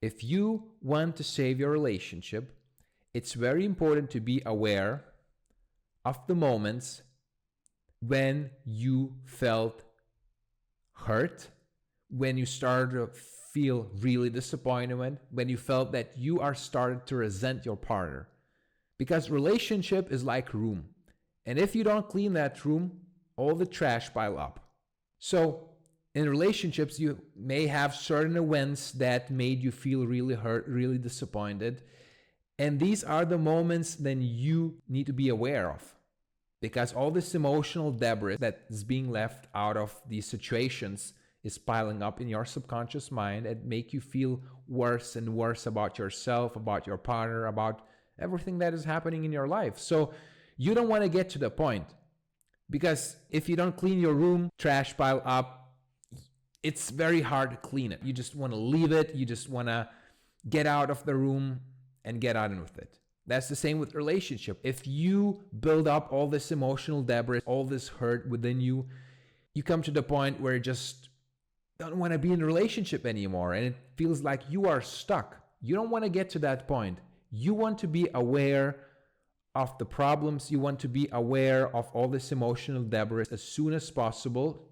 If you want to save your relationship, it's very important to be aware of the moments when you felt hurt, when you started to feel really disappointed, when you felt that you are started to resent your partner. Because relationship is like room. And if you don't clean that room, all the trash pile up. So in relationships, you may have certain events that made you feel really hurt, really disappointed. And these are the moments then you need to be aware of. Because all this emotional debris that is being left out of these situations is piling up in your subconscious mind and make you feel worse and worse about yourself, about your partner, about everything that is happening in your life. So you don't want to get to the point, because if you don't clean your room, trash pile up, it's very hard to clean it. You just want to leave it. You just want to get out of the room and get on with it. That's the same with relationship. If you build up all this emotional debris, all this hurt within you, you come to the point where you just don't want to be in a relationship anymore, and it feels like you are stuck. You don't want to get to that point. You want to be aware of the problems. You want to be aware of all this emotional debris as soon as possible,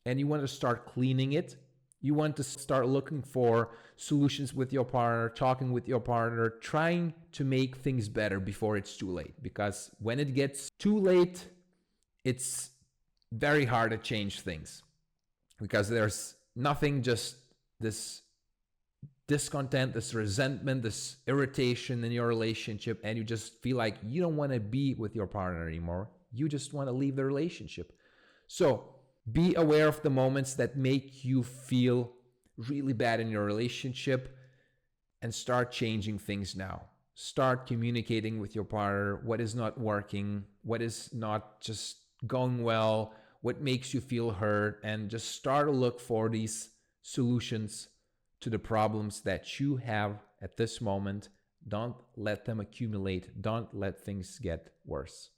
and you want to start cleaning it. You want to start looking for solutions with your partner, talking with your partner, trying to make things better before it's too late. Because when it gets too late, it's very hard to change things. Because there's nothing, just this discontent, this resentment, this irritation in your relationship, and you just feel like you don't want to be with your partner anymore. You just want to leave the relationship. So be aware of the moments that make you feel really bad in your relationship and start changing things now. Start communicating with your partner what is not working, what is not just going well, what makes you feel hurt, and just start to look for these solutions to the problems that you have at this moment. Don't let them accumulate. Don't let things get worse.